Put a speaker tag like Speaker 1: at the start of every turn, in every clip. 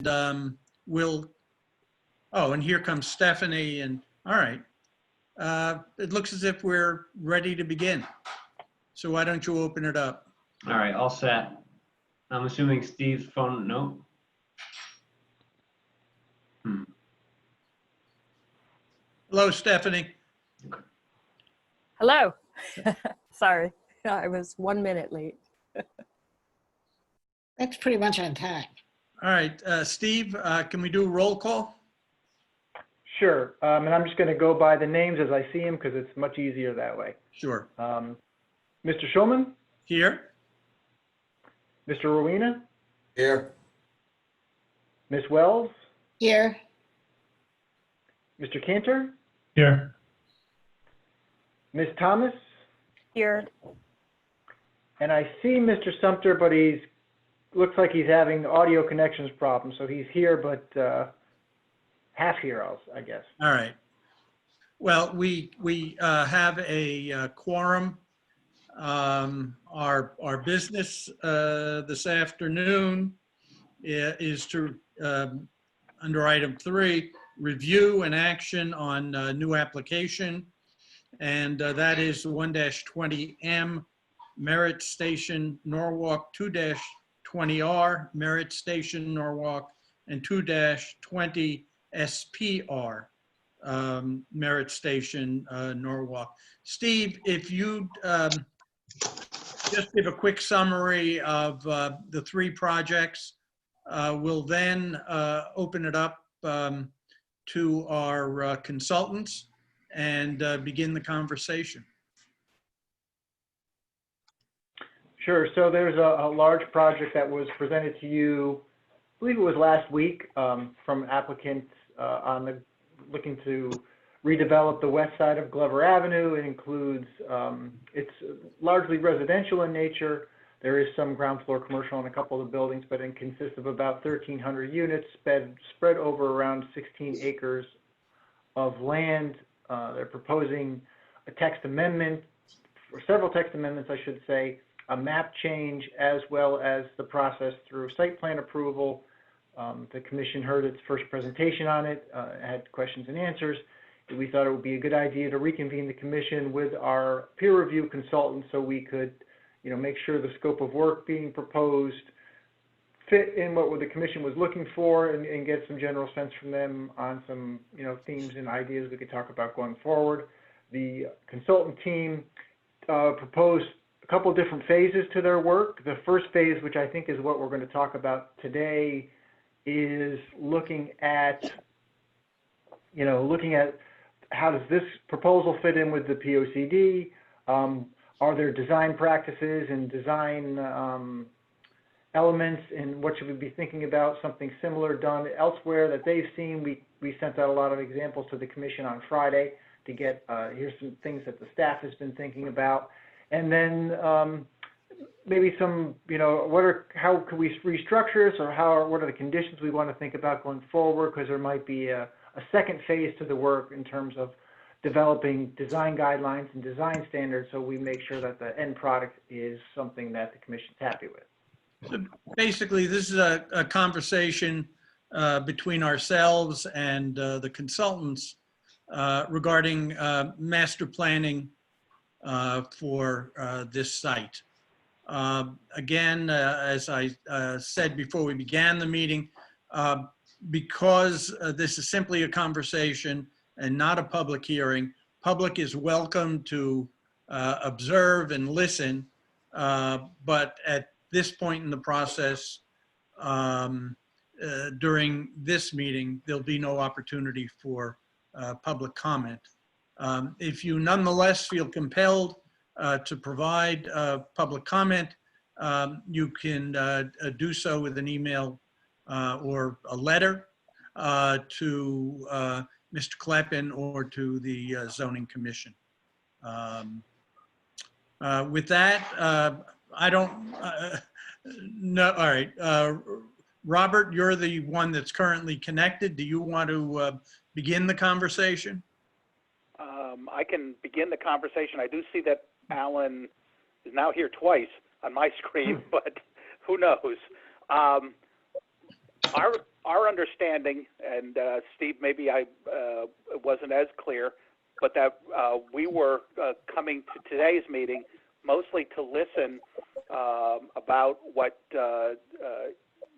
Speaker 1: we'll, oh, and here comes Stephanie, and all right. It looks as if we're ready to begin. So why don't you open it up?
Speaker 2: All right, all set. I'm assuming Steve's phone, no?
Speaker 1: Hello, Stephanie.
Speaker 3: Hello. Sorry, I was 1 minute late.
Speaker 4: That's pretty much on time.
Speaker 1: All right, Steve, can we do a roll call?
Speaker 5: Sure, and I'm just going to go by the names as I see them because it's much easier that way.
Speaker 1: Sure.
Speaker 5: Mr. Schulman,
Speaker 1: Here?
Speaker 5: Mr. Rowena,
Speaker 6: Here.
Speaker 5: Ms. Wells,
Speaker 4: Here,
Speaker 5: Mr. Cantor,
Speaker 7: Here.
Speaker 5: Ms. Thomas,
Speaker 3: Here.
Speaker 5: and I see Mr. Sumter, but looks like he's having audio connections problems, so he's here, but half here, I guess.
Speaker 1: All right. Well, we have a quorum. Our business this afternoon is to, under item 3, review and action on new application. And that is 1-20M Merit Station Norwalk, 2-20R Merit Station Norwalk, and 2-20 SPR Merit Station Norwalk. Steve, if you just give a quick summary of the 3 projects, we'll then open it up to our consultants and begin the conversation.
Speaker 5: Sure, so there's a large project that was presented to you, I believe it was last week, from applicants looking to redevelop the west side of Glover Avenue. It includes, it's largely residential in nature. There is some ground floor commercial in a couple of the buildings, but it consists of about 1,300 units spread over around 16 acres of land. They're proposing a text amendment, or several text amendments, I should say, a map change, as well as the process through site plan approval. The commission heard its first presentation on it, had questions and answers. We thought it would be a good idea to reconvene the commission with our peer review consultant so we could, make sure the scope of work being proposed fit in what the commission was looking for, and get some general sense from them on some, themes and ideas we could talk about going forward. The consultant team proposed a couple different phases to their work. The first phase, which I think is what we're going to talk about today, is looking at how does this proposal fit in with the POCD? Are there design practices and design elements, and what should we be thinking about? Something similar done elsewhere that they've seen. We sent out a lot of examples to the commission on Friday to get, here's some things that the staff has been thinking about. And then maybe some, how could we restructure this, or what are the conditions we want to think about going forward? Because there might be a second phase to the work in terms of developing design guidelines and design standards, so we make sure that the end product is something that the commission's happy with.
Speaker 1: So basically, this is a conversation between ourselves and the consultants regarding master planning for this site. Again, as I said before we began the meeting, because this is simply a conversation and not a public hearing, public is welcome to observe and listen, but at this point in the process, during this meeting, there'll be no opportunity for public comment. If you nonetheless feel compelled to provide public comment, you can do so with an email or a letter to Mr. Kleppen or to the Zoning Commission. With that, I don't know. All right. Robert, you're the one that's currently connected. Do you want to begin the conversation?
Speaker 7: I can begin the conversation. I do see that Alan is now here twice on my screen, but who knows? our understanding, and Steve, maybe I wasn't as clear, but that we were coming to today's meeting mostly to listen about what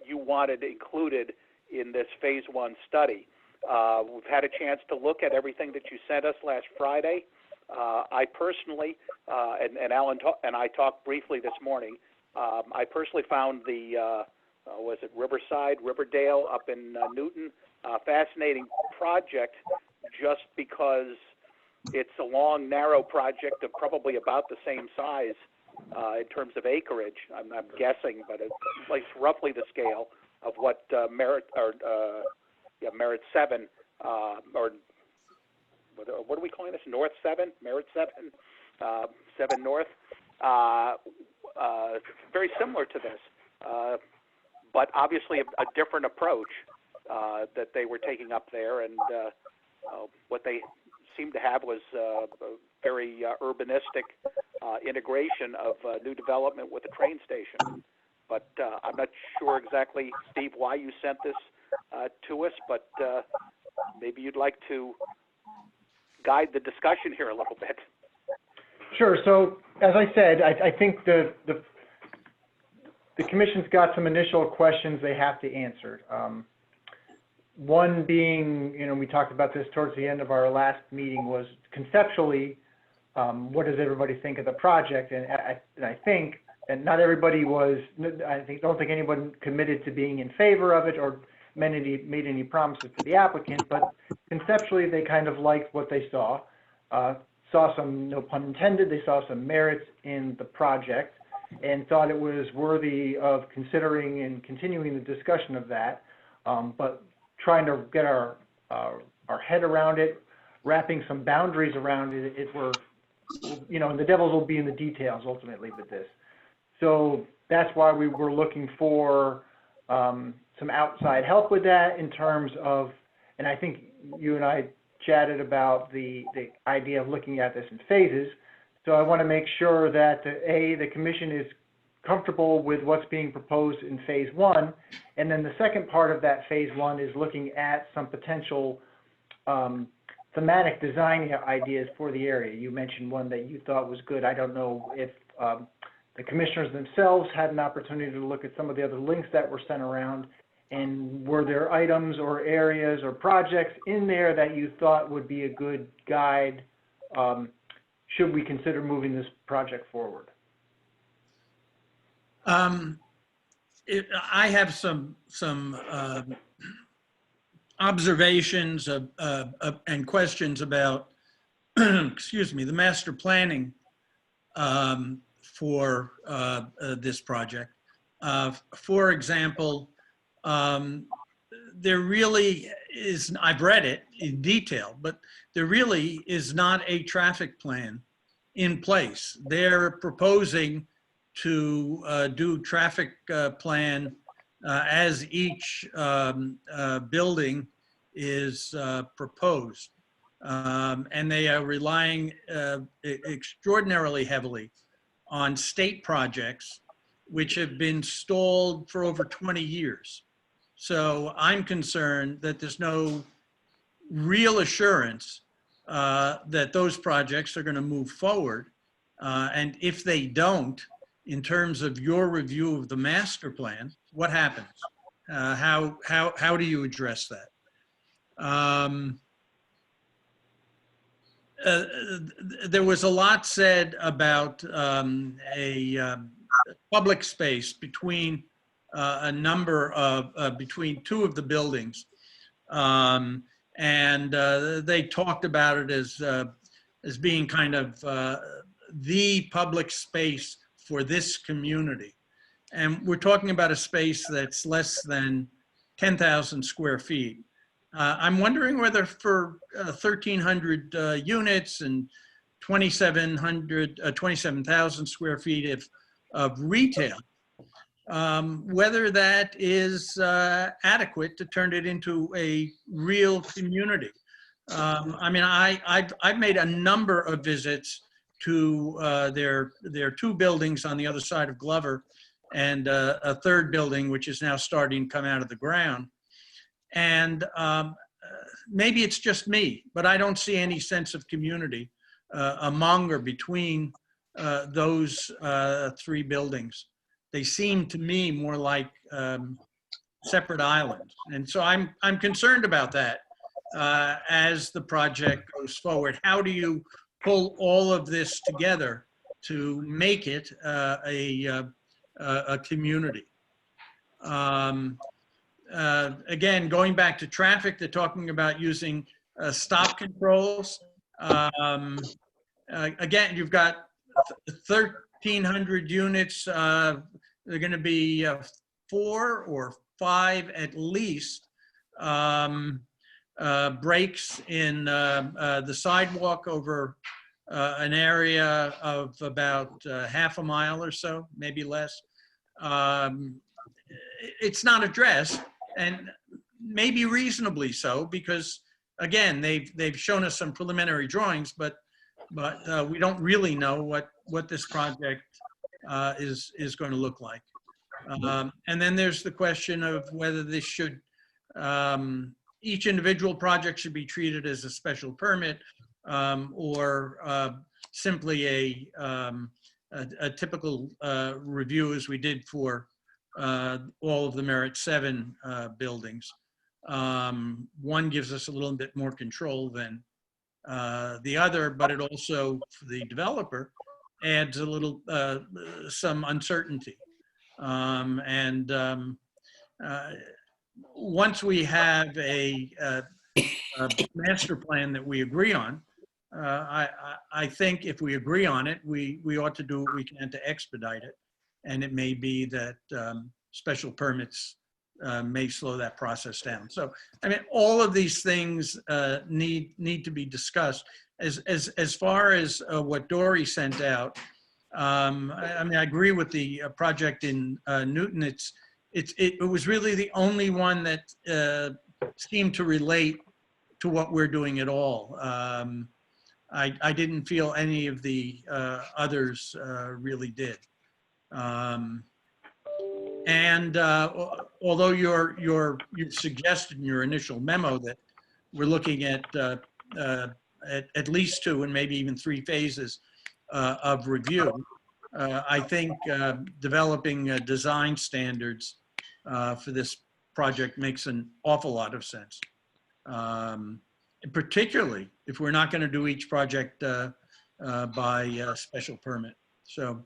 Speaker 7: you wanted included in this phase 1 study. We've had a chance to look at everything that you sent us last Friday. I personally, and Alan and I talked briefly this morning, I personally found the, was it Riverdale up in Newton, fascinating project just because it's a long, narrow project of probably about the same size in terms of acreage. I'm guessing, but it's like roughly the scale of what Merit 7 or what are we calling this? North 7, Merit 7, 7 North. Very similar to this, but obviously a different approach that they were taking up there, and what they seemed to have was a very urbanistic integration of new development with a train station. But I'm not sure exactly, Steve, why you sent this to us, but maybe you'd like to guide the discussion here a little bit.
Speaker 5: Sure. So as I said, I think the commission's got some initial questions they have to answer. One being, we talked about this towards the end of our last meeting, was conceptually, what does everybody think of the project? And I think, and not everybody was, don't think anyone committed to being in favor of it or made any promises to the applicant, but conceptually they kind of liked what they saw. Saw some, no pun intended, they saw some merits in the project and thought it was worthy of considering and continuing the discussion of that, but trying to get our head around it, wrapping some boundaries around it, and the devils will be in the details ultimately with this. So that's why we were looking for some outside help with that in terms of, and I think you and I chatted about the idea of looking at this in phases. So I want to make sure that the commission is comfortable with what's being proposed in phase 1. And then the second part of that phase 1 is looking at some potential thematic design ideas for the area. You mentioned one that you thought was good. I don't know if the commissioners themselves had an opportunity to look at some of the other links that were sent around, and were there items or areas or projects in there that you thought would be a good guide should we consider moving this project forward?
Speaker 1: I have some observations and questions about, excuse me, the master planning for this project. For example, there really is, I've read it in detail, but there really is not a traffic plan in place. They're proposing to do traffic plan as each building is proposed. And they are relying extraordinarily heavily on state projects, which have been stalled for over 20 years. So I'm concerned that there's no real assurance that those projects are going to move forward. And if they don't, in terms of your review of the master plan, what happens? How do you address that? There was a lot said about a public space between a number of, between two of the buildings. And they talked about it as being kind of the public space for this community. And we're talking about a space that's less than 10,000 square feet. I'm wondering whether for 1,300 units and 27,000 square feet of retail, whether that is adequate to turn it into a real community. I mean, I've made a number of visits to their two buildings on the other side of Glover and a third building, which is now starting to come out of the ground. And maybe it's just me, but I don't see any sense of community among or between those three buildings. They seem to me more like separate islands. And so I'm concerned about that as the project goes forward. How do you pull all of this together to make it a community? Again, going back to traffic, they're talking about using stop controls. Again, you've got 1,300 units. They're going to be 4 or 5 at least breaks in the sidewalk over an area of about half a mile or so, maybe less. It's not addressed, and maybe reasonably so, because again, they've shown us some preliminary drawings, but we don't really know what this project is going to look like. And then there's the question of whether this should, each individual project should be treated as a special permit or simply a typical review as we did for all of the Merit 7 buildings. One gives us a little bit more control than the other, but it also, for the developer, adds a little, some uncertainty. Once we have a master plan that we agree on, I think if we agree on it, we ought to do what we can to expedite it. And it may be that special permits may slow that process down. So, I mean, all of these things need to be discussed. As far as what Dory sent out, I mean, I agree with the project in Newton. It was really the only one that seemed to relate to what we're doing at all. I didn't feel any of the others really did. Although you suggested in your initial memo that we're looking at least 2 and maybe even 3 phases of review, I think developing design standards for this project makes an awful lot of sense. Particularly if we're not going to do each project by special permit. So,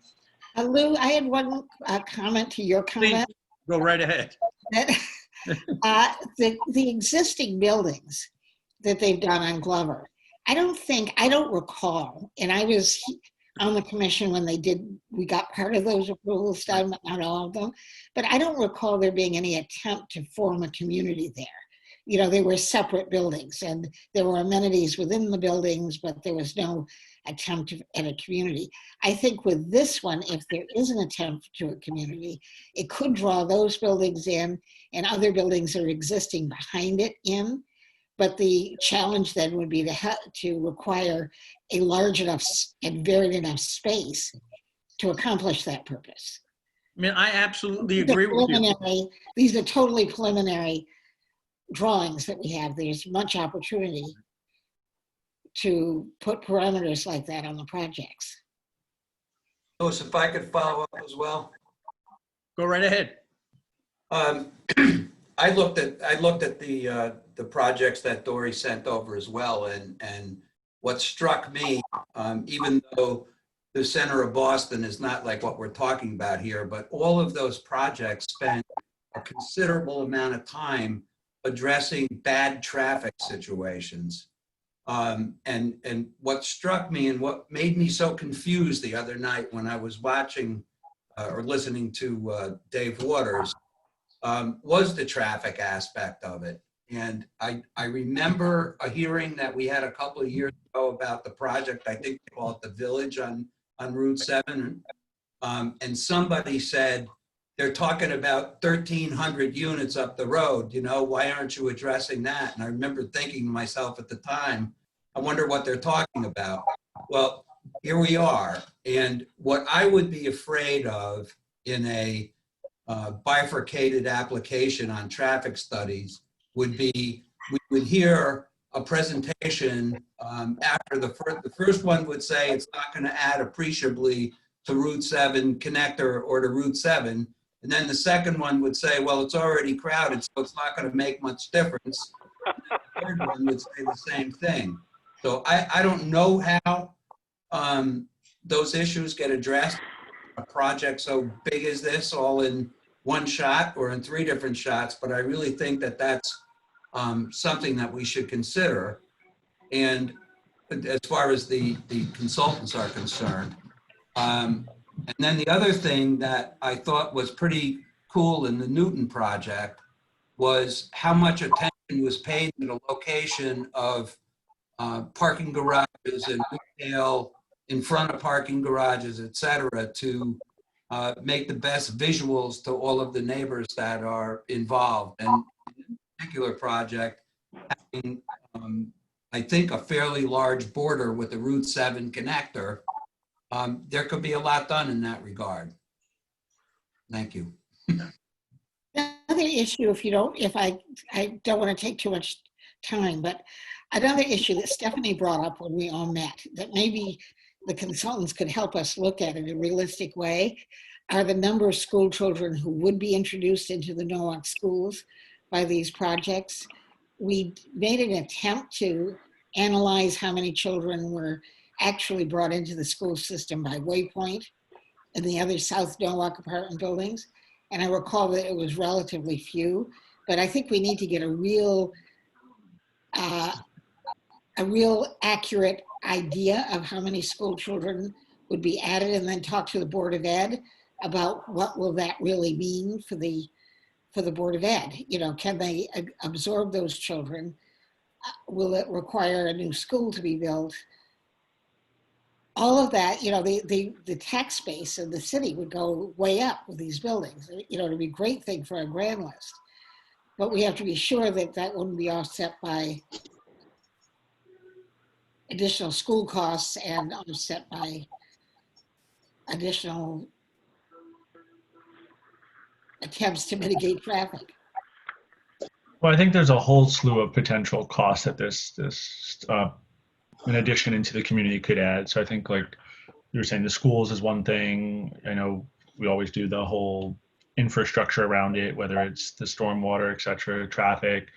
Speaker 4: Lou, I had one comment to your comment.
Speaker 1: please go right ahead.
Speaker 4: That, the existing buildings that they've done on Glover, I don't recall, and I was on the commission when we got part of those approvals done, but not all of them, but I don't recall there being any attempt to form a community there. You know, they were separate buildings and there were amenities within the buildings, but there was no attempt at a community. I think with this one, if there is an attempt to a community, it could draw those buildings in and other buildings that are existing behind it in. But the challenge then would be to require a large enough and varied enough space to accomplish that purpose.
Speaker 1: I mean, I absolutely agree with you.
Speaker 4: These are totally preliminary drawings that we have. There's much opportunity to put parameters like that on the projects.
Speaker 6: Louis, if I could follow up as well.
Speaker 1: Go right ahead.
Speaker 6: I looked at the projects that Dory sent over as well, and what struck me, even though the center of Boston is not like what we're talking about here, but all of those projects spent a considerable amount of time addressing bad traffic situations. And what struck me and what made me so confused the other night when I was watching or listening to Dave Waters was the traffic aspect of it. And I remember a hearing that we had a couple of years ago about the project, I think they call it the Village on Route 7. And somebody said, they're talking about 1,300 units up the road, you know, why aren't you addressing that? And I remember thinking to myself at the time, I wonder what they're talking about. Well, here we are. And what I would be afraid of in a bifurcated application on traffic studies would be, we would hear a presentation after the first one would say it's not going to add appreciably to Route 7 connector or to Route 7. And then the second one would say, well, it's already crowded, so it's not going to make much difference. The third one would say the same thing. So I don't know how those issues get addressed. A project so big as this, all in one shot or in 3 different shots, but I really think that that's something that we should consider. And as far as the consultants are concerned. And then the other thing that I thought was pretty cool in the Newton project was how much attention was paid to the location of parking garages and retail in front of parking garages, et cetera, to make the best visuals to all of the neighbors that are involved. And in this particular project, having, I think, a fairly large border with the Route 7 connector, there could be a lot done in that regard. Thank you.
Speaker 4: Another issue, if I don't want to take too much time, but another issue that Stephanie brought up when we all met, that maybe the consultants could help us look at in a realistic way, are the number of school children who would be introduced into the Norwalk schools by these projects. We made an attempt to analyze how many children were actually brought into the school system by Waypoint and the other South Norwalk apartment buildings. And I recall that it was relatively few, but I think we need to get a real accurate idea of how many school children would be added, and then talk to the Board of Ed about what will that really mean for the Board of Ed. You know, can they absorb those children? Will it require a new school to be built? All of that, you know, the tax base of the city would go way up with these buildings. You know, it'd be a great thing for a grand list. But we have to be sure that that wouldn't be offset by additional school costs and offset by additional attempts to mitigate traffic.
Speaker 8: Well, I think there's a whole slew of potential costs that this in addition into the community could add. So I think, like you were saying, the schools is one thing. I know we always do the whole infrastructure around it, whether it's the stormwater, et cetera, traffic.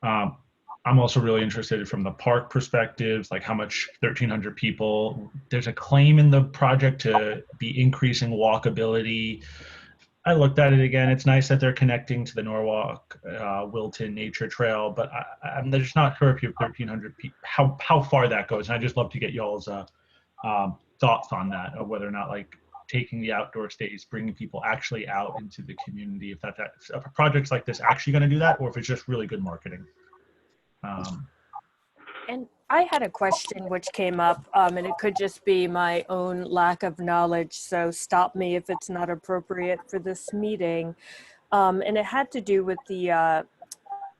Speaker 8: I'm also really interested from the park perspective, like how much 1,300 people. There's a claim in the project to be increasing walkability. I looked at it again. It's nice that they're connecting to the Norwalk Wilton Nature Trail, but I'm just not sure if you have 1,300 people, how far that goes. And I just love to get y'all's thoughts on that, of whether or not, like, taking the outdoor stays, bringing people actually out into the community, if that's a projects like this actually going to do that, or if it's just really good marketing.
Speaker 3: And I had a question which came up, and it could just be my own lack of knowledge, so stop me if it's not appropriate for this meeting. And it had to do with the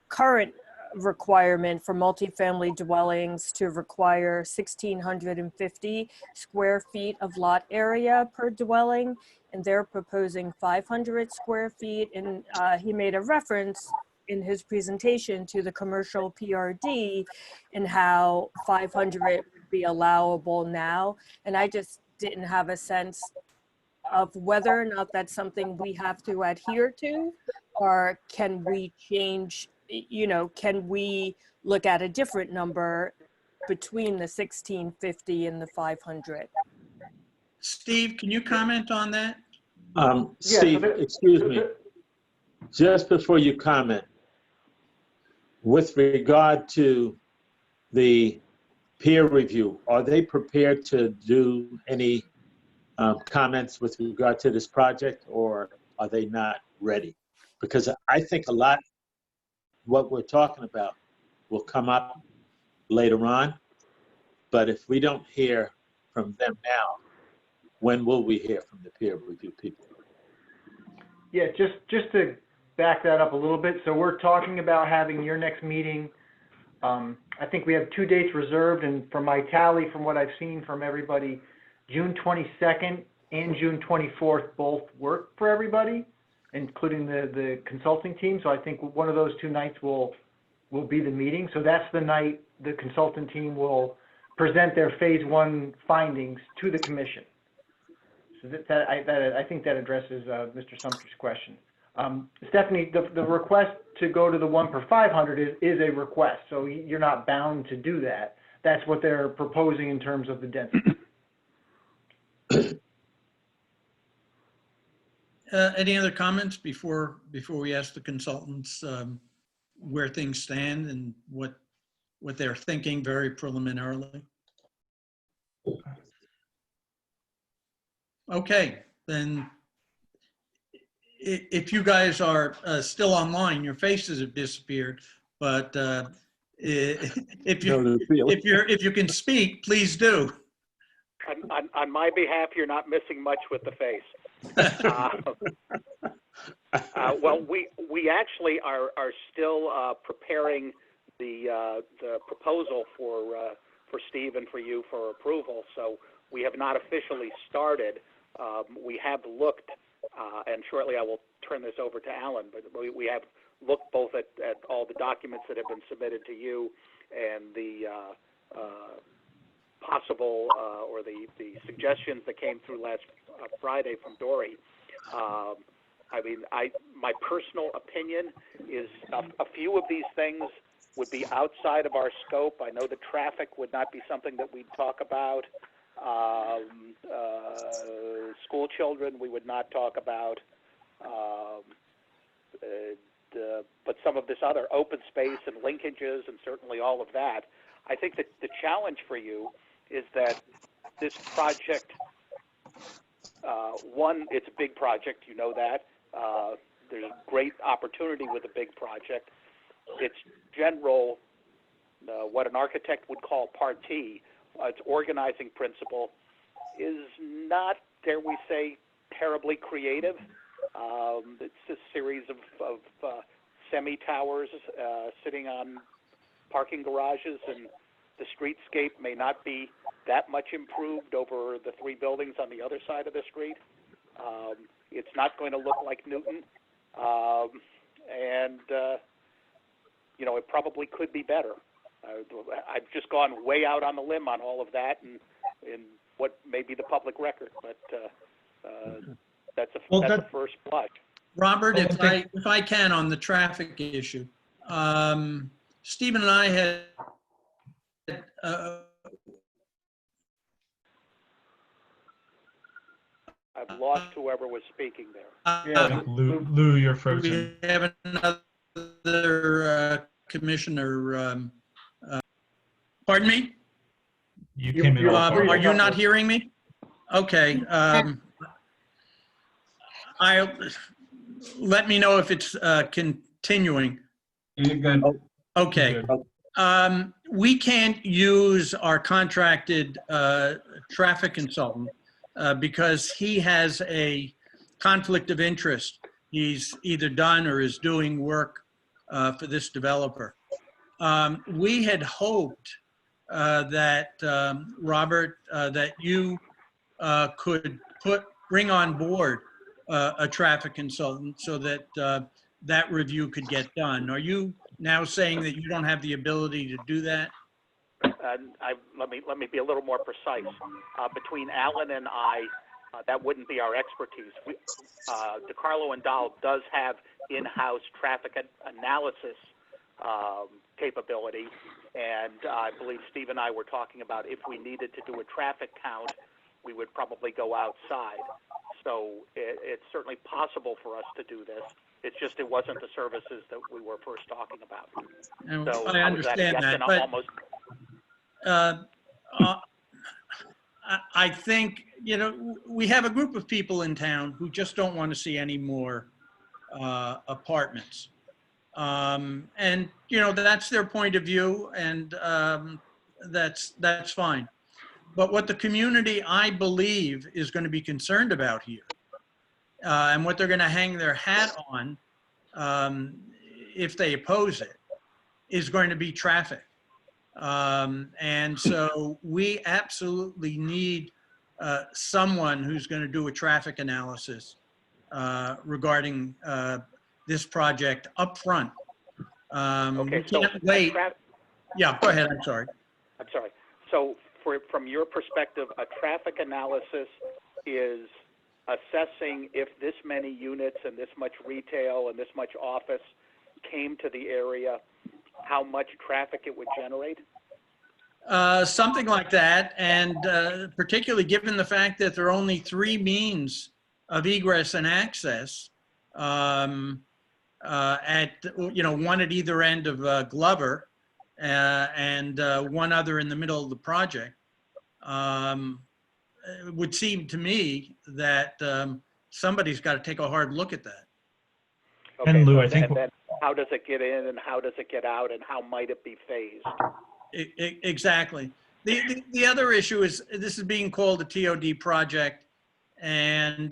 Speaker 3: current requirement for multifamily dwellings to require 1,650 square feet of lot area per dwelling, and they're proposing 500 square feet. And he made a reference in his presentation to the commercial PRD and how 500 would be allowable now. And I just didn't have a sense of whether or not that's something we have to adhere to, or can we change, you know, can we look at a different number between the 1,650 and the 500?
Speaker 1: Steve, can you comment on that?
Speaker 9: Steve, excuse me. Just before you comment, with regard to the peer review, are they prepared to do any comments with regard to this project, or are they not ready? Because I think a lot what we're talking about will come up later on, but if we don't hear from them now, when will we hear from the peer review people?
Speaker 5: Yeah, just to back that up a little bit. So we're talking about having your next meeting. I think we have 2 dates reserved, and from my tally, from what I've seen from everybody, June 22nd and June 24th both work for everybody, including the consulting team. So I think one of those 2 nights will will be the meeting. So that's the night the consultant team will present their phase 1 findings to the commission. So I think that addresses Mr. Sumter's question. Stephanie, the request to go to the 1 per 500 is a request, so you're not bound to do that. That's what they're proposing in terms of the density.
Speaker 1: Any other comments before we ask the consultants where things stand and what they're thinking very preliminarily? Okay, then if you guys are still online, your faces have disappeared, but if you can speak, please do.
Speaker 7: On my behalf, you're not missing much with the face. Well, we actually are still preparing the proposal for Steve and for you for approval. So we have not officially started. We have looked, and shortly I will turn this over to Alan. But we have looked both at all the documents that have been submitted to you and the possible or the suggestions that came through last Friday from Dory. I mean, my personal opinion is a few of these things would be outside of our scope. I know the traffic would not be something that we'd talk about. School children we would not talk about. But some of this other open space and linkages and certainly all of that. I think that the challenge for you is that this project, one, it's a big project, you know that. There's a great opportunity with a big project. Its general, what an architect would call partie, its organizing principle, is not, dare we say, terribly creative. It's a series of semi-towers sitting on parking garages, and the streetscape may not be that much improved over the 3 buildings on the other side of the street. It's not going to look like Newton, and you know, it probably could be better. I've just gone way out on the limb on all of that, and what may be the public record, but that's a first blush.
Speaker 1: Robert, if I can, on the traffic issue, Stephen and I had
Speaker 7: I've lost whoever was speaking there.
Speaker 5: Yeah,
Speaker 8: Lou, you're frozen.
Speaker 1: we have another commissioner. Pardon me?
Speaker 8: You came in.
Speaker 1: Are you not hearing me? Okay. Let me know if it's continuing.
Speaker 2: You're good.
Speaker 1: Okay. We can't use our contracted traffic consultant because he has a conflict of interest. He's either done or is doing work for this developer. We had hoped that, Robert, that you could bring on board a traffic consultant so that that review could get done. Are you now saying that you don't have the ability to do that?
Speaker 7: Let me be a little more precise. Between Alan and I, that wouldn't be our expertise. DiCarlo and Dahl does have in-house traffic analysis capability, and I believe Steve and I were talking about if we needed to do a traffic count, we would probably go outside. So it's certainly possible for us to do this. It's just it wasn't the services that we were first talking about.
Speaker 1: And
Speaker 7: So
Speaker 1: I understand that, but I think, you know, we have a group of people in town who just don't want to see any more apartments. And, you know, that's their point of view, and that's fine. But what the community, I believe, is going to be concerned about here, and what they're going to hang their hat on if they oppose it, is going to be traffic. And so we absolutely need someone who's going to do a traffic analysis regarding this project up front.
Speaker 7: Okay,
Speaker 5: Mm-hmm.
Speaker 7: so
Speaker 1: We can't wait. Yeah, go ahead, I'm sorry.
Speaker 7: I'm sorry. So from your perspective, a traffic analysis is assessing if this many units and this much retail and this much office came to the area, how much traffic it would generate?
Speaker 1: Something like that, and particularly given the fact that there are only 3 means of egress and access, at, one at either end of Glover, and one other in the middle of the project. It would seem to me that somebody's got to take a hard look at that.
Speaker 7: Okay,
Speaker 8: And Lou,
Speaker 7: so
Speaker 8: I think-
Speaker 7: then how does it get in and how does it get out and how might it be phased?
Speaker 1: Exactly. The other issue is this is being called a TOD project, and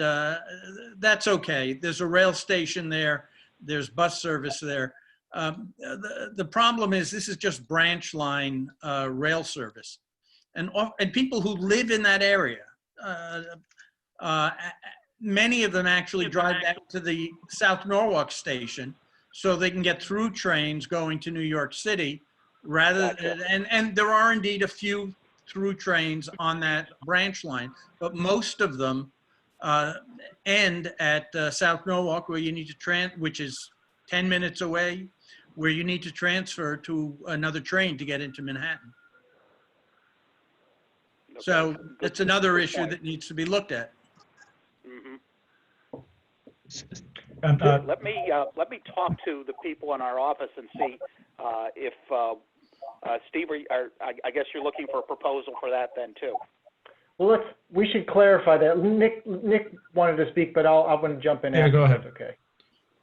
Speaker 1: that's okay. There's a rail station there. There's bus service there. The problem is this is just branch line rail service, and people who live in that area, many of them actually drive back to the South Norwalk station so they can get through trains going to New York City, rather
Speaker 7: Gotcha.
Speaker 1: and there are indeed a few through trains on that branch line, but most of them end at South Norwalk, where you need to which is 10 minutes away, where you need to transfer to another train to get into Manhattan.
Speaker 7: Okay.
Speaker 1: So that's another
Speaker 7: Good
Speaker 1: issue
Speaker 7: point.
Speaker 1: that needs to be looked at.
Speaker 7: Mhm.
Speaker 8: Um,
Speaker 7: Let me talk to the people in our office and see if Steve, I guess you're looking for a proposal for that then too.
Speaker 5: Well, we should clarify that. Nick wanted to speak, but I'm going to jump in.
Speaker 8: Yeah,
Speaker 5: after,
Speaker 8: go
Speaker 5: if
Speaker 8: ahead.
Speaker 5: that's okay.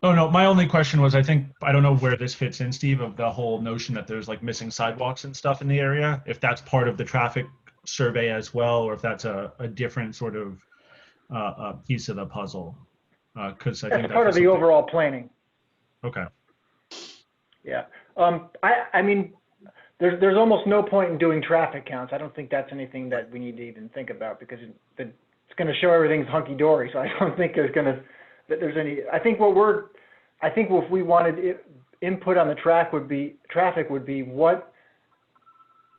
Speaker 8: Oh, no, my only question was, I don't know where this fits in, Steve, of the whole notion that there's like missing sidewalks and stuff in the area, if that's part of the traffic survey as well, or if that's a different sort of piece of the puzzle. Because I think
Speaker 5: That's part of the
Speaker 8: something-
Speaker 5: overall planning.
Speaker 8: Okay.
Speaker 5: Yeah. I mean, there's almost no point in doing traffic counts. I don't think that's anything that we need to even think about because it's going to show everything's hunky dory. So I don't think there's any. I think if we wanted input on the traffic would be what,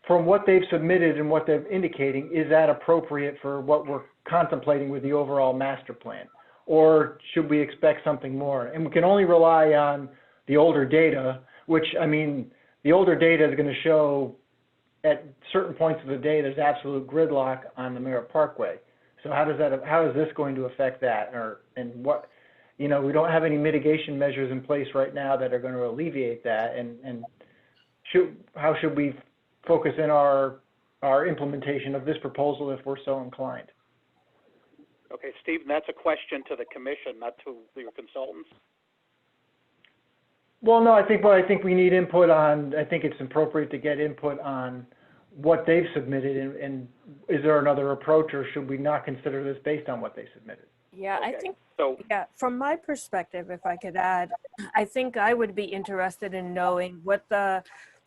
Speaker 5: from what they've submitted and what they're indicating, is that appropriate for what we're contemplating with the overall master plan? Or should we expect something more? And we can only rely on the older data, which, I mean, the older data is going to show at certain points of the day there's absolute gridlock on the Merritt Parkway. So how is this going to affect that? And what, we don't have any mitigation measures in place right now that are going to alleviate that. And how should we focus in our implementation of this proposal if we're so inclined?
Speaker 7: Okay, Stephen, that's a question to the commission, not to your consultants.
Speaker 5: Well, no, I think we need input on. I think it's appropriate to get input on what they've submitted, and is there another approach, or should we not consider this based on what they submitted?
Speaker 3: Yeah,
Speaker 7: Okay.
Speaker 3: I think,
Speaker 7: So,
Speaker 3: from my perspective, if I could add, I think I would be interested in knowing what the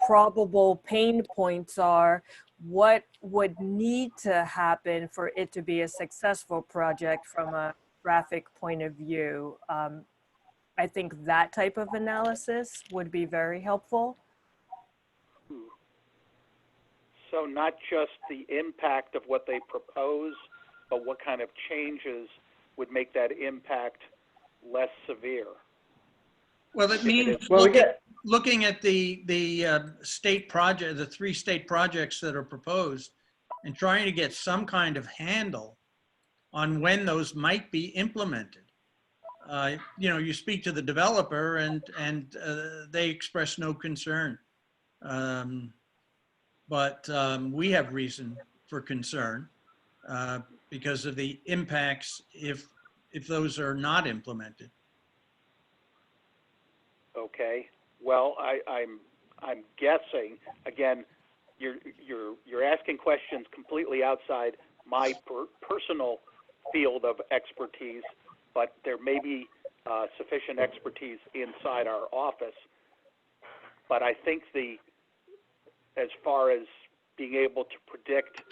Speaker 3: probable pain points are, what would need to happen for it to be a successful project from a traffic point of view. I think that type of analysis would be very helpful.
Speaker 7: so not just the impact of what they propose, but what kind of changes would make that impact less severe?
Speaker 1: Well, it means
Speaker 5: Well,
Speaker 1: looking at the state project, the 3 state projects that are proposed, and trying to get some kind of handle on when those might be implemented. You speak to the developer and they express no concern. But we have reason for concern because of the impacts if those are not implemented.
Speaker 7: Okay. Well, I'm guessing, again, you're asking questions completely outside my personal field of expertise, but there may be sufficient expertise inside our office. But I think as far as being able to predict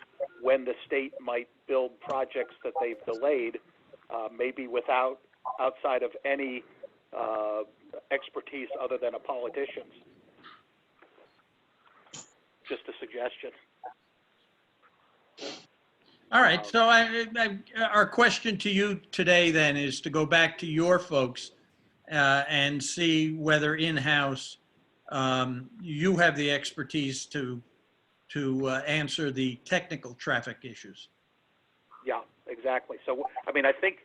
Speaker 7: when the state might build projects that they've delayed, maybe outside of any expertise other than a politician's. Just a suggestion.
Speaker 1: All right, so our question to you today then is to go back to your folks and see whether in-house you have the expertise to answer the technical traffic issues.
Speaker 7: Yeah, exactly. So, I mean, I think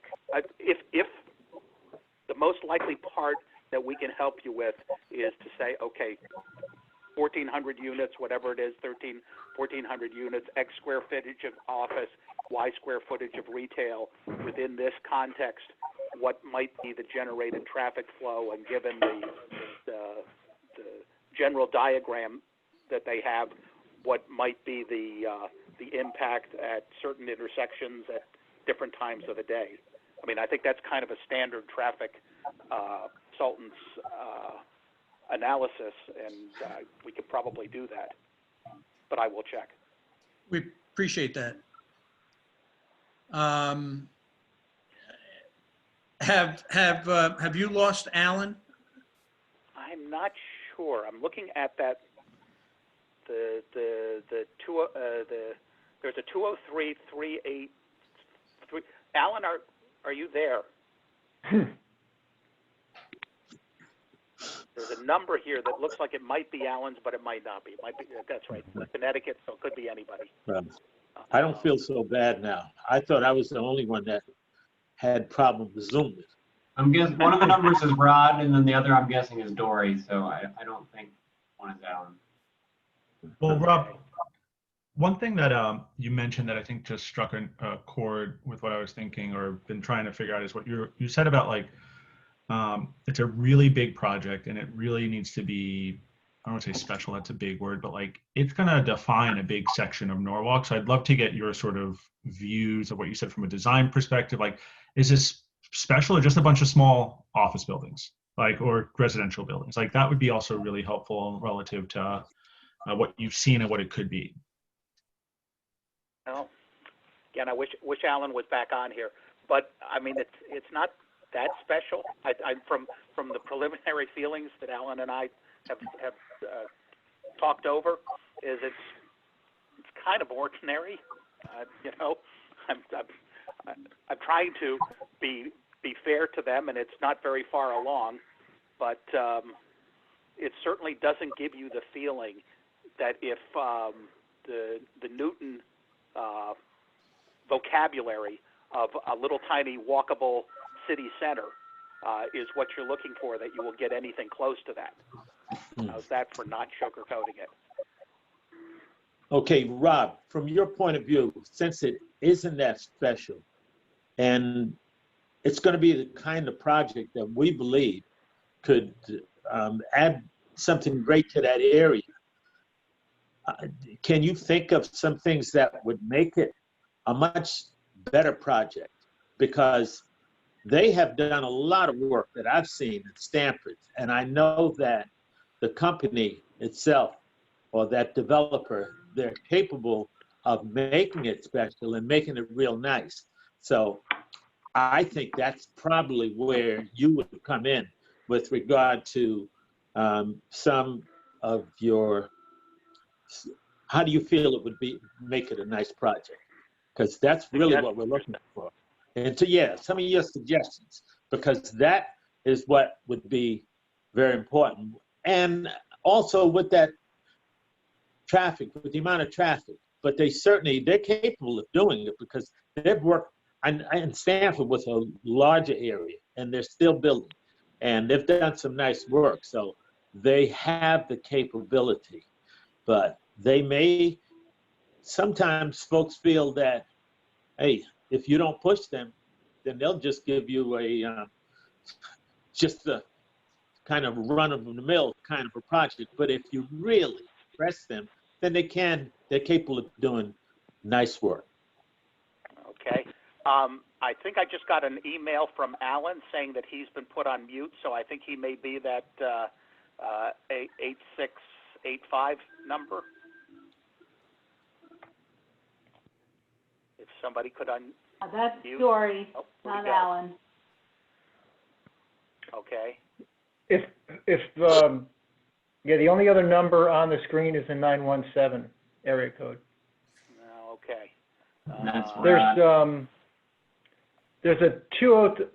Speaker 7: if the most likely part that we can help you with is to say, okay, 1,400 units, whatever it is, 1,400 units, X square footage of office, Y square footage of retail. Within this context, what might be the generated traffic flow, and given the general diagram that they have, what might be the impact at certain intersections at different times of the day. I mean, I think that's kind of a standard traffic consultant's analysis, and we could probably do that, but I will check.
Speaker 1: We appreciate that. Have you lost Alan?
Speaker 7: I'm not sure. I'm looking at that. There's a 203-383. Alan, are you there? There's a number here that looks like it might be Alan's, but it might not be. It might be. That's right. Connecticut, so it could be anybody.
Speaker 9: I don't feel so bad now. I thought I was the only one that had problem with Zoom.
Speaker 2: I'm guessing one of the numbers is Rod, and then the other I'm guessing is Dory. So I don't think one is Alan.
Speaker 8: Well, Rob, one thing that you mentioned that I think just struck a chord with what I was thinking or been trying to figure out is what you said about, like, it's a really big project and it really needs to be, I don't want to say special, that's a big word, but like it's going to define a big section of Norwalk. So I'd love to get your sort of views of what you said from a design perspective. Like, is this special or just a bunch of small office buildings, like, or residential buildings? Like, that would be also really helpful relative to what you've seen and what it could be.
Speaker 7: Well, again, I wish Alan was back on here, but I mean, it's not that special. I from the preliminary feelings that Alan and I have talked over, is it's kind of ordinary. You know, I'm trying to be fair to them, and it's not very far along, but it certainly doesn't give you the feeling that if the Newton vocabulary of a little tiny walkable city center is what you're looking for, that you will get anything close to that. How's that for not sugarcoating it?
Speaker 9: Okay, Rob, from your point of view, since it isn't that special, and it's going to be the kind of project that we believe could add something great to that area, can you think of some things that would make it a much better project? Because they have done a lot of work that I've seen at Stanford, and I know that the company itself or that developer, they're capable of making it special and making it real nice. So I think that's probably where you would come in with regard to some of your, how do you feel it would be, make it a nice project? Because that's really what we're looking for. And so, yeah, some of your suggestions, because that is what would be very important. And also with that traffic, with the amount of traffic, but they're capable of doing it because they've worked in Stanford with a larger area and they're still building and they've done some nice work. So they have the capability, but they may, sometimes folks feel that, hey, if you don't push them, then they'll just give you a, just a kind of run-of-the-mill kind of a project. But if you really press them, then they're capable of doing nice work.
Speaker 7: Okay. I think I just got an email from Alan saying that he's been put on mute, so I think he may be that 8685 number. If somebody could
Speaker 10: That's Dory,
Speaker 7: oh, where'd he
Speaker 10: not
Speaker 7: go?
Speaker 10: Alan.
Speaker 7: Okay.
Speaker 5: If, yeah, the only other number on the screen is the 917 area code.
Speaker 7: Okay.
Speaker 2: That's
Speaker 5: There's a 20, do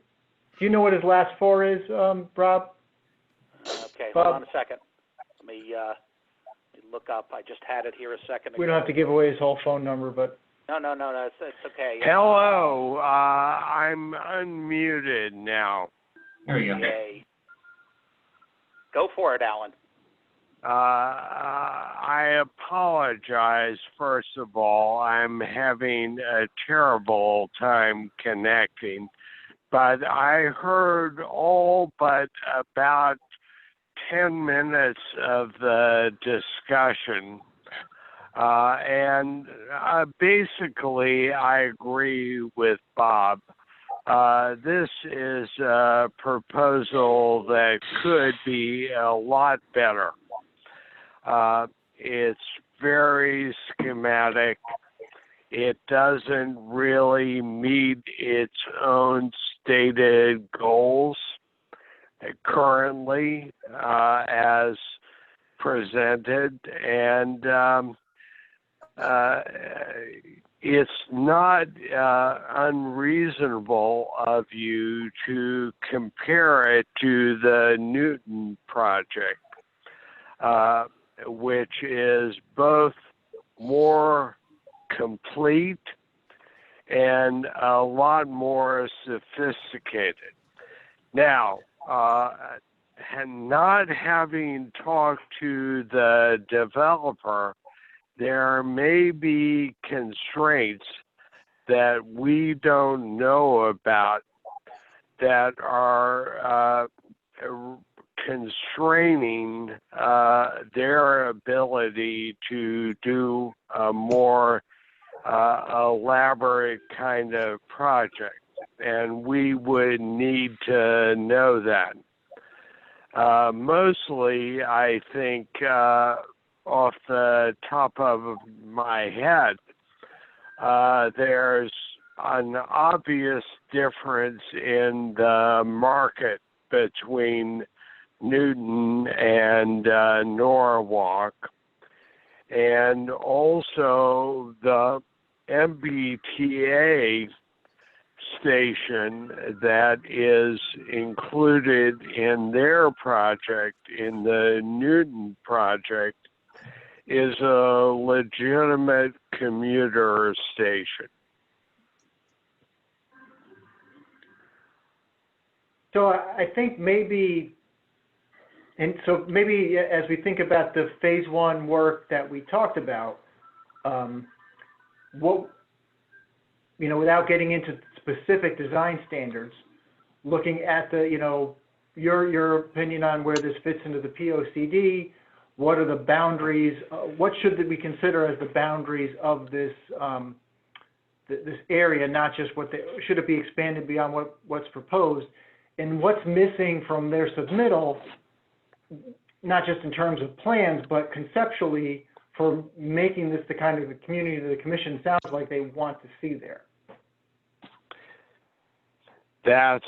Speaker 5: you know what his last four is, Rob?
Speaker 7: Okay,
Speaker 5: Bob?
Speaker 7: hold on a second. Let me look up. I just had it here a second ago.
Speaker 5: We don't have to give away his whole phone number, but
Speaker 7: No, it's okay.
Speaker 10: Hello, I'm unmuted now.
Speaker 2: There we go.
Speaker 7: Yay. Go for it, Alan.
Speaker 10: I apologize, first of all. I'm having a terrible time connecting, but I heard all but about 10 minutes of the discussion. And basically, I agree with Bob. This is a proposal that could be a lot better. It's very schematic. It doesn't really meet its own stated goals currently as presented, and it's not unreasonable of you to compare it to the Newton project, which is both more complete and a lot more sophisticated. Now, not having talked to the developer, there may be constraints that we don't know about that are constraining their ability to do a more elaborate kind of project. And we would need to know that. Mostly, I think, off the top of my head, there's an obvious difference in the market between Newton and Norwalk, and also the MBTA station that is included in their project, in the Newton project, is a legitimate commuter station.
Speaker 5: so I think maybe, and so maybe as we think about the phase one work that we talked about, what, you know, without getting into specific design standards, looking at the, you know, your opinion on where this fits into the POCD, what are the boundaries, what should we consider as the boundaries of this this area, not just what should it be expanded beyond what's proposed, and what's missing from their submittal, not just in terms of plans, but conceptually for making this the kind of the community that the commission sounds like they want to see there.
Speaker 10: That's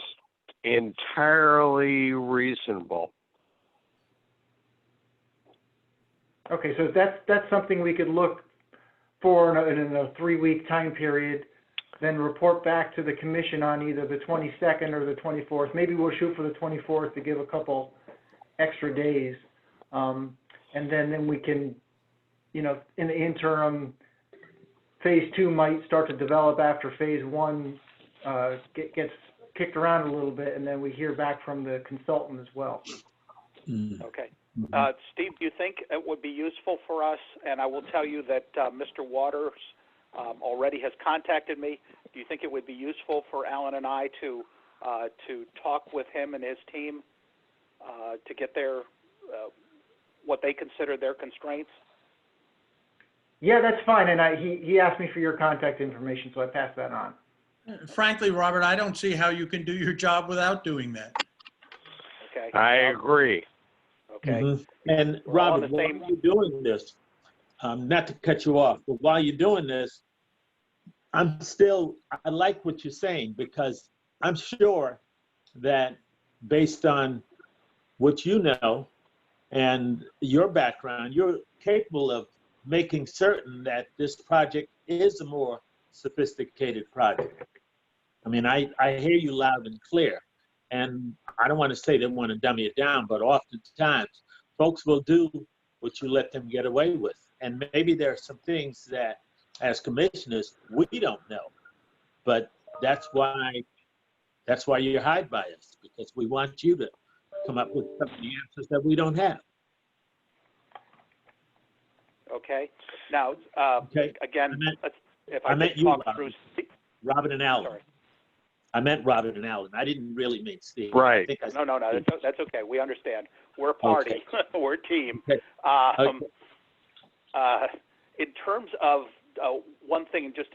Speaker 10: entirely reasonable.
Speaker 5: Okay, so that's something we could look for in a 3-week time period, then report back to the commission on either the 22nd or the 24th. Maybe we'll shoot for the 24th to give a couple extra days. And then we can, you know, in the interim, phase 2 might start to develop after phase 1 gets kicked around a little bit, and then we hear back from the consultant as well.
Speaker 7: Okay. Steve, do you think it would be useful for us, and I will tell you that Mr. Waters already has contacted me. Do you think it would be useful for Alan and I to talk with him and his team to get their what they consider their constraints?
Speaker 5: Yeah, that's fine. And he asked me for your contact information, so I passed that on.
Speaker 1: Frankly, Robert, I don't see how you can do your job without doing that.
Speaker 7: Okay.
Speaker 10: I agree.
Speaker 7: Okay.
Speaker 9: Mm-hmm. And
Speaker 7: We're all on
Speaker 9: Robert,
Speaker 7: the
Speaker 9: while
Speaker 7: same-
Speaker 9: you're doing this, not to cut you off, but while you're doing this, I like what you're saying, because I'm sure that based on what you know and your background, you're capable of making certain that this project is a more sophisticated project. I mean, I hear you loud and clear. And I don't want to say they want to dummy it down, but oftentimes folks will do what you let them get away with. And maybe there are some things that as commissioners, we don't know. But that's why you're hired by us, because we want you to come up with some of the answers that we don't have.
Speaker 7: Okay. Now,
Speaker 9: Okay.
Speaker 7: again, if I
Speaker 9: meant
Speaker 7: could
Speaker 9: you,
Speaker 7: talk
Speaker 9: Robin.
Speaker 7: through.
Speaker 9: Robin and Alan.
Speaker 7: Sorry.
Speaker 9: I meant Robin and Alan. I didn't really mean Steve.
Speaker 10: Right.
Speaker 9: I think I
Speaker 7: No, that's okay. We understand. We're a party.
Speaker 9: Okay.
Speaker 7: We're a team.
Speaker 9: Okay.
Speaker 7: In terms of one thing, just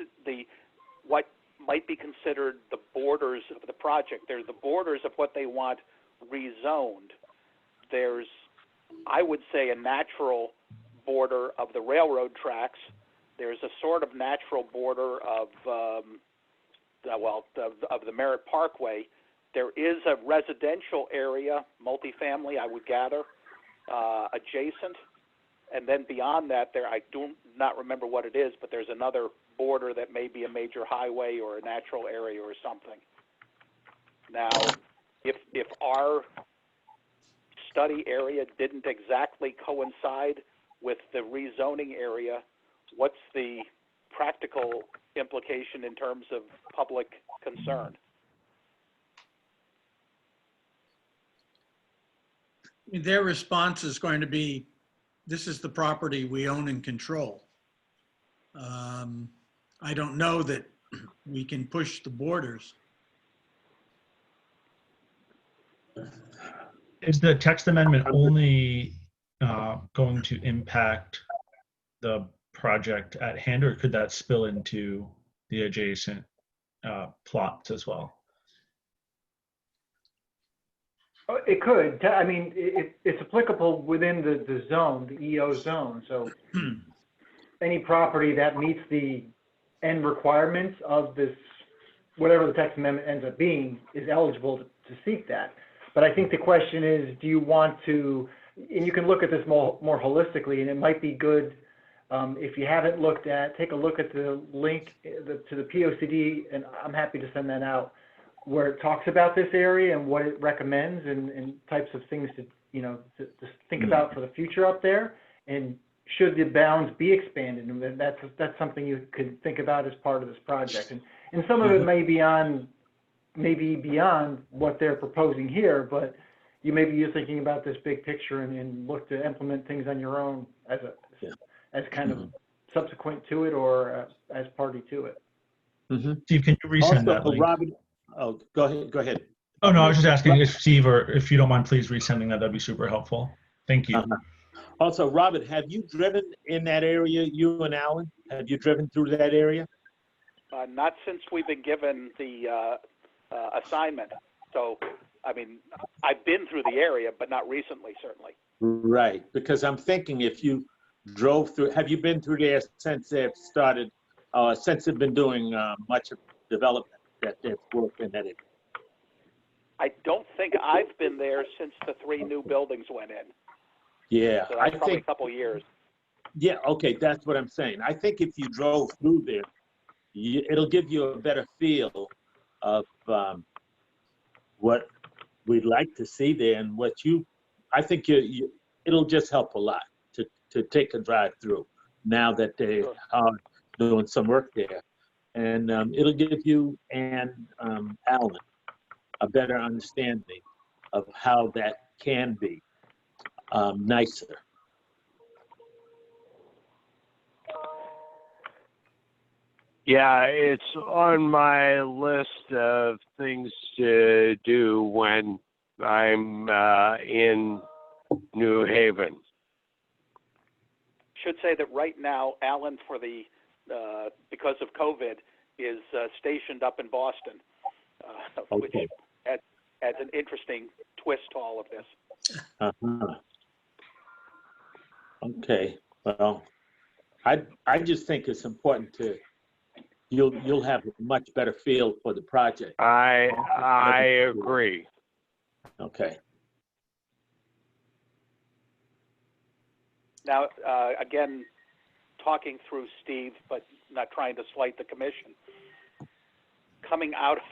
Speaker 7: what might be considered the borders of the project. There's the borders of what they want rezoned. There's, I would say, a natural border of the railroad tracks. There's a sort of natural border of the Merritt Parkway. There is a residential area, multifamily, I would gather, adjacent. And then beyond that, I do not remember what it is, but there's another border that may be a major highway or a natural area or something. Now, if our study area didn't exactly coincide with the rezoning area, what's the practical implication in terms of public concern?
Speaker 1: Their response is going to be, this is the property we own and control. I don't know that we can push the borders.
Speaker 8: Is the text amendment only going to impact the project at hand, or could that spill into the adjacent plots as well?
Speaker 5: It could. I mean, it's applicable within the zone, the EO zone. So any property that meets the end requirements of this, whatever the text amendment ends up being, is eligible to seek that. But I think the question is, do you want to, and you can look at this more holistically, and it might be good if you haven't looked at, take a look at the link to the POCD, and I'm happy to send that out, where it talks about this area and what it recommends and types of things to think about for the future up there, and should the bounds be expanded. And that's something you could think about as part of this project. And some of it may be beyond what they're proposing here, but you're thinking about this big picture and look to implement things on your own as kind of subsequent to it or as party to it.
Speaker 8: Steve, can you resend that link?
Speaker 9: Robin, go ahead.
Speaker 8: Oh, no, I was just asking if Steve, or if you don't mind, please resending that. That'd be super helpful. Thank you.
Speaker 9: Also, Robin, have you driven in that area, you and Alan? Have you driven through that area?
Speaker 7: Not since we've been given the assignment. So, I mean, I've been through the area, but not recently, certainly.
Speaker 9: Right, because I'm thinking if you drove through, have you been through there since they've started, since they've been doing much of development that they've worked in that area?
Speaker 7: I don't think I've been there since the 3 new buildings went in.
Speaker 9: Yeah,
Speaker 7: so that's probably a couple years.
Speaker 9: Yeah, okay, that's what I'm saying. I think if you drove through there, it'll give you a better feel of what we'd like to see there, and I think it'll just help a lot to take a drive through now that they are doing some work there. And it'll give you and Alan a better understanding of how that can be nicer.
Speaker 10: Yeah, it's on my list of things to do when I'm in New Haven.
Speaker 7: Should say that right now, Alan, for because of COVID, is stationed up in Boston, which adds an interesting twist to all of this.
Speaker 9: Okay, well, I just think it's important to you'll have a much better feel for the project.
Speaker 10: I agree.
Speaker 9: Okay.
Speaker 7: Now, again, talking through Steve, but not trying to slight the commission, coming out of,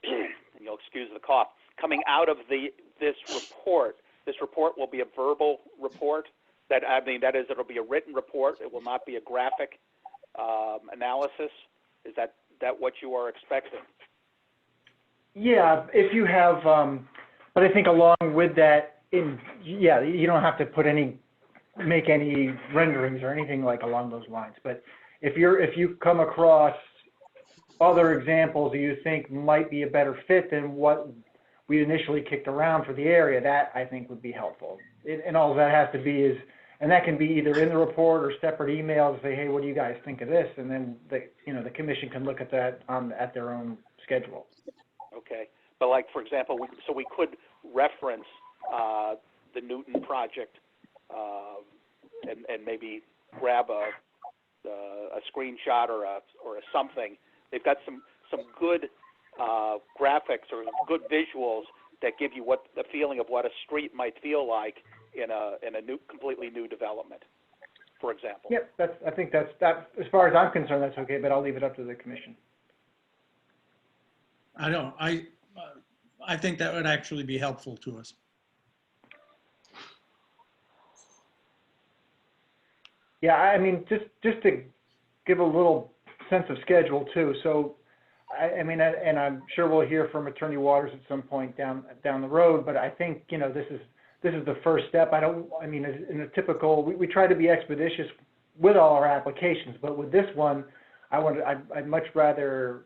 Speaker 7: and you'll excuse the cough, coming out of this report will be a verbal report. That it'll be a written report. It will not be a graphic analysis. Is that what you are expecting?
Speaker 5: Yeah, if you have, but I think along with that, you don't have to make any renderings or anything like along those lines. But if you come across other examples that you think might be a better fit than what we initially kicked around for the area, that I think would be helpful. And all that has to be is, and that can be either in the report or separate emails, say, hey, what do you guys think of this? And then the commission can look at that at their own schedule.
Speaker 7: Okay, but like, for example, we could reference the Newton project and maybe grab a screenshot or a something. They've got some good graphics or good visuals that give you what the feeling of what a street might feel like in a completely new development, for example.
Speaker 5: Yep, I think that's as far as I'm concerned, that's okay, but I'll leave it up to the commission.
Speaker 1: I think that would actually be helpful to us.
Speaker 5: Yeah, I mean, just to give a little sense of schedule too. So, I mean, and I'm sure we'll hear from Attorney Waters at some point down the road. But I think this is the first step. I mean, in a typical, we try to be expeditious with all our applications, but with this one, I'd much rather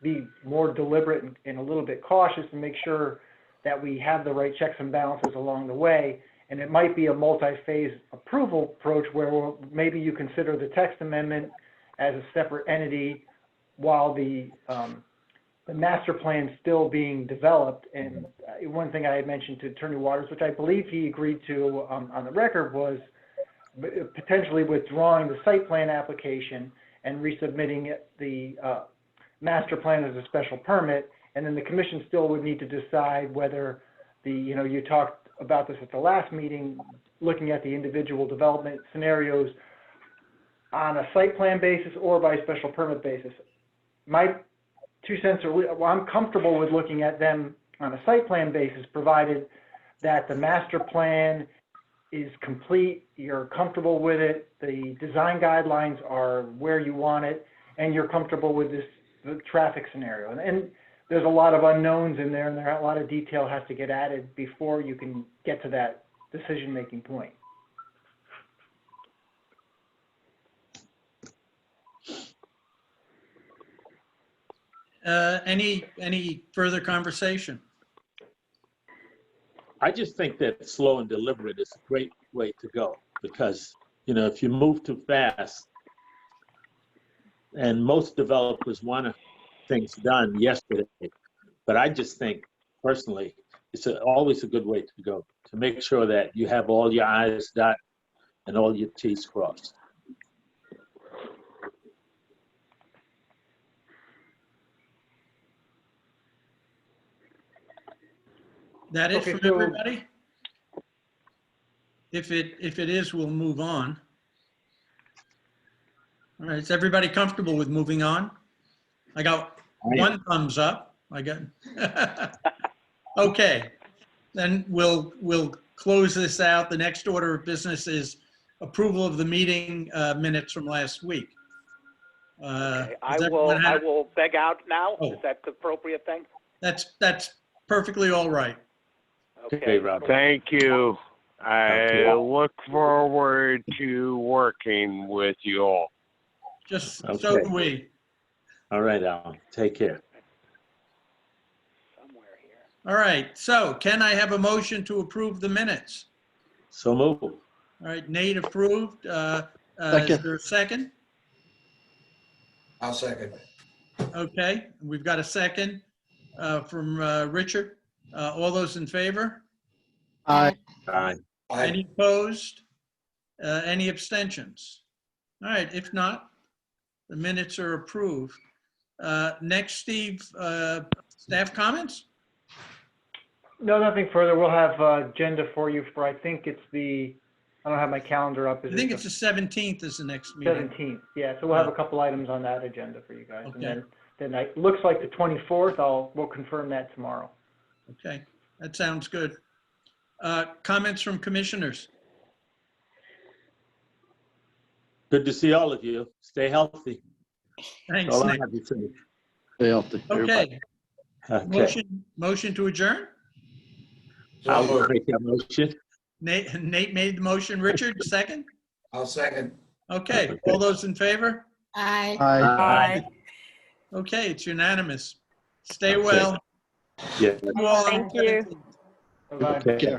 Speaker 5: be more deliberate and a little bit cautious and make sure that we have the right checks and balances along the way. And it might be a multi-phase approval approach where maybe you consider the text amendment as a separate entity while the master plan is still being developed. And one thing I had mentioned to Attorney Waters, which I believe he agreed to on the record, was potentially withdrawing the site plan application and resubmitting the master plan as a special permit. And then the commission still would need to decide whether you talked about this at the last meeting, looking at the individual development scenarios on a site plan basis or by special permit basis. My 2 cents are, well, I'm comfortable with looking at them on a site plan basis, provided that the master plan is complete, you're comfortable with it, the design guidelines are where you want it, and you're comfortable with the traffic scenario. And there's a lot of unknowns in there, and a lot of detail has to get added before you can get to that decision-making point.
Speaker 1: Any further conversation?
Speaker 9: I just think that slow and deliberate is a great way to go, because, if you move too fast, and most developers want things done yesterday, but I just think personally, it's always a good way to go, to make sure that you have all your I's dotted and all your T's crossed.
Speaker 1: That it
Speaker 5: Okay,
Speaker 1: from
Speaker 5: so-
Speaker 1: everybody? If it is, we'll move on. All right, is everybody comfortable with moving on? I got one thumbs up. Okay, then we'll close this out. The next order of business is approval of the meeting minutes from last week.
Speaker 7: Okay,
Speaker 1: does
Speaker 7: I
Speaker 1: everyone have-
Speaker 7: will beg out now.
Speaker 1: Oh.
Speaker 7: Is that the appropriate thing?
Speaker 1: That's perfectly all right.
Speaker 9: Okay, Rob.
Speaker 10: Thank you.
Speaker 9: Thank
Speaker 10: I
Speaker 9: you.
Speaker 10: look forward to working with you all.
Speaker 1: Just so
Speaker 9: Okay.
Speaker 1: do we.
Speaker 9: All right, Alan. Take care.
Speaker 7: Somewhere here.
Speaker 1: All right, so can I have a motion to approve the minutes?
Speaker 9: So move.
Speaker 1: All right, Nate approved. Is there a second?
Speaker 6: I'll second.
Speaker 1: Okay, we've got a second from Richard. All those in favor?
Speaker 9: Aye.
Speaker 1: Any opposed? Any abstentions? All right, if not, the minutes are approved. Next, Steve, staff comments?
Speaker 5: No, nothing further. We'll have agenda for you for, I think it's the I don't have my calendar up.
Speaker 1: I think it's the 17th is the next meeting.
Speaker 5: 17th. Yeah, so we'll have a couple items on that agenda for you guys.
Speaker 1: Okay.
Speaker 5: And then it looks like the 24th, we'll confirm that tomorrow.
Speaker 1: Okay, that sounds good. Comments from commissioners?
Speaker 9: Good to see all of you. Stay healthy.
Speaker 1: Thanks,
Speaker 9: All I
Speaker 1: Nick.
Speaker 9: have to say.
Speaker 11: Stay healthy.
Speaker 1: Okay,
Speaker 9: Okay.
Speaker 1: motion to adjourn?
Speaker 9: I'll make a motion.
Speaker 1: Nate made the motion. Richard, second?
Speaker 6: I'll second.
Speaker 1: Okay, all those in favor?
Speaker 4: I.
Speaker 11: Aye.
Speaker 3: Bye.
Speaker 1: Okay, it's unanimous. Stay
Speaker 9: Okay.
Speaker 1: well.
Speaker 9: Yeah.
Speaker 1: You all-
Speaker 3: Thank you.
Speaker 5: Bye-bye.
Speaker 9: Okay.